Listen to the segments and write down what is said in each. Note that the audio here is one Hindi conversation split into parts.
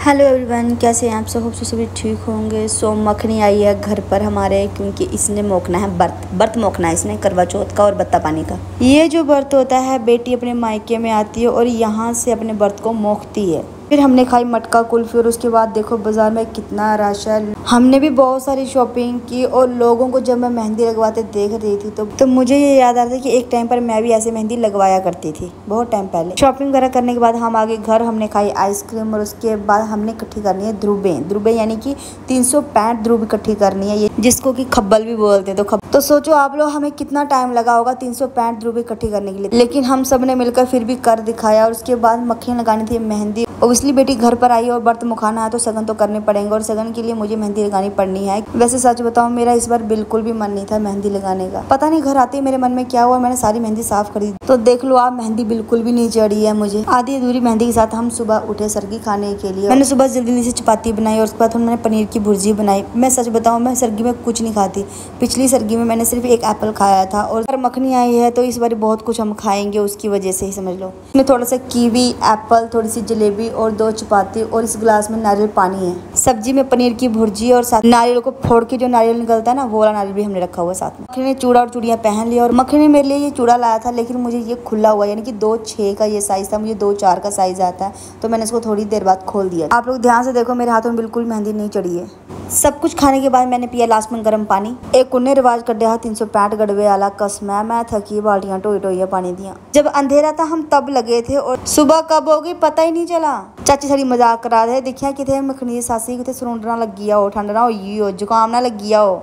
हेलो एवरीवन, कैसे हैं आप सब? होप सभी ठीक होंगे। सो मखनी आई है घर पर हमारे, क्योंकि इसने मोखना है व्रत मोखना है इसने करवा चौथ का और बत्ता पानी का। ये जो व्रत होता है, बेटी अपने मायके में आती है और यहाँ से अपने व्रत को मोखती है। फिर हमने खाई मटका कुल्फी और उसके बाद देखो बाजार में कितना रश है। हमने भी बहुत सारी शॉपिंग की और लोगों को जब मैं मेहंदी लगवाते देख रही थी तो मुझे ये याद आ रहा था कि एक टाइम पर मैं भी ऐसे मेहंदी लगवाया करती थी बहुत टाइम पहले। शॉपिंग वगैरह करने के बाद हम आगे घर, हमने खाई आइसक्रीम और उसके बाद हमने इकट्ठी करनी है ध्रुबे यानी कि 365 ध्रुब इकट्ठी करनी है, ये जिसको कि खब्बल भी बोलते हैं। तो सोचो आप लोग हमें कितना टाइम लगा होगा 365 ध्रुब इकट्ठी करने के लिए, लेकिन हम सब ने मिलकर फिर भी कर दिखाया। और उसके बाद मक्खी लगानी थी मेहंदी। ओबियसली बेटी घर पर आई और व्रत मुखाना है तो सगन तो करने पड़ेंगे और सगन के लिए मुझे मेहंदी लगानी पड़नी है। वैसे सच बताऊं, मेरा इस बार बिल्कुल भी मन नहीं था मेहंदी लगाने का। पता नहीं घर आते ही मेरे मन में क्या हुआ, मैंने सारी मेहंदी साफ कर दी। तो देख लो आप, मेहंदी बिल्कुल भी नहीं चढ़ी है मुझे। आधी अधूरी मेहंदी के साथ हम सुबह उठे सरगी खाने के लिए। मैंने सुबह जल्दी से चपाती बनाई और उसके बाद मैंने पनीर की भुर्जी बनाई। मैं सच बताऊं, मैं सरगी में कुछ नहीं खाती। पिछली सरगी में मैंने सिर्फ एक एप्पल खाया था और मखनी आई है तो इस बार बहुत कुछ हम खाएंगे उसकी वजह से ही समझ लो। इसमें थोड़ा सा कीवी, एप्पल, थोड़ी सी जलेबी और 2 चपाती और इस गिलास में नारियल पानी है। सब्जी में पनीर की भुर्जी और साथ नारियल को फोड़ के जो नारियल निकलता है ना, वो वाला नारियल भी हमने रखा हुआ है साथ में। मखनी ने चूड़ा और चूड़ियां पहन लिया और मखनी ने मेरे लिए ये चूड़ा लाया था, लेकिन मुझे ये खुला हुआ यानी कि 2.6 का ये साइज था, मुझे 2.4 का साइज आता है, तो मैंने इसको थोड़ी देर बाद खोल दिया। आप लोग ध्यान से देखो, मेरे हाथों में बिल्कुल मेहंदी नहीं चढ़ी है। सब कुछ खाने के बाद मैंने पिया लास्ट में गर्म पानी। एक कुन्ने रिवाज कर दिया 365 गड़वे वाला। कसम मैं थकी, बाल्टियां टोई पानी दिया। जब अंधेरा था हम तब लगे थे और सुबह कब हो गई पता ही नहीं चला। चाची सारी मजाक करा रहे, देखिया कितने मखनी सासी कितने सरुंडना लग गया हो, ठंड ना हो, जुकाम ना लग गया हो।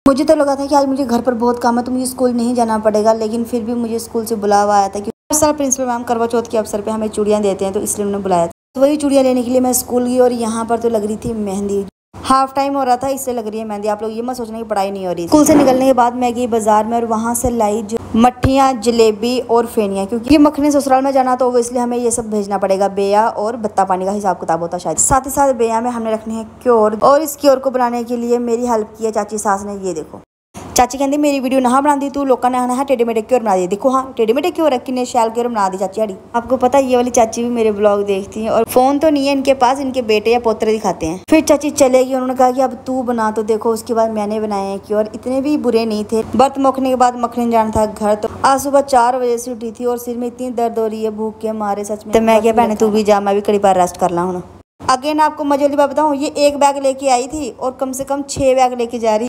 मुझे तो लगा था कि आज मुझे घर पर बहुत काम है तो मुझे स्कूल नहीं जाना पड़ेगा, लेकिन फिर भी मुझे स्कूल से बुलावा आया था कि हर साल प्रिंसिपल मैम करवा चौथ के अवसर पे हमें चूड़ियां देते हैं, तो इसलिए उन्होंने बुलाया था। तो वही चूड़ियां लेने के लिए मैं स्कूल गई और यहाँ पर तो लग रही थी मेहंदी। हाफ टाइम हो रहा था इसलिए लग रही है मेहंदी। आप लोग ये मत सोचना कि पढ़ाई नहीं हो रही। स्कूल से निकलने के बाद मैं गई बाजार में और वहाँ से लाई जो मट्ठियाँ, जलेबी और फेनियाँ, क्योंकि मखनी ससुराल में जाना तो इसलिए हमें ये सब भेजना पड़ेगा। बेया और बत्ता पानी का हिसाब किताब होता शायद। साथ ही साथ बेया में हमने रखनी है क्योर, और इस क्योर को बनाने के लिए मेरी हेल्प की है चाची सास ने। ये देखो, चाची कहती मेरी वीडियो ना बना दी तू, लोगों ने आना टेढ़े मेढ़े क्यों बना दी। देखो हाँ, टेढ़े मेढ़े क्यों रखी ने, शैल क्यों बना दी चाची हड़ी। आपको पता है ये वाली चाची भी मेरे ब्लॉग देखती हैं और फोन तो नहीं है इनके पास, इनके बेटे या पोतरे दिखाते हैं। फिर चाची चलेगी, उन्होंने कहा कि अब तू बना, तो देखो उसके बाद मैंने बनाए हैं क्यों, इतने भी बुरे नहीं थे। व्रत मोखने के बाद मखनी जाना था घर, तो आज सुबह 4 बजे से उठी थी और सिर में इतनी दर्द हो रही है भूख के मारे सच में। तो मैं क्या बहने तू भी जा, मैं भी कड़ी बार रेस्ट कर ला हूँ। अगेन आपको मजे वाली बात बताऊँ, ये एक बैग लेके आई थी और कम से कम 6 बैग लेके जा रही।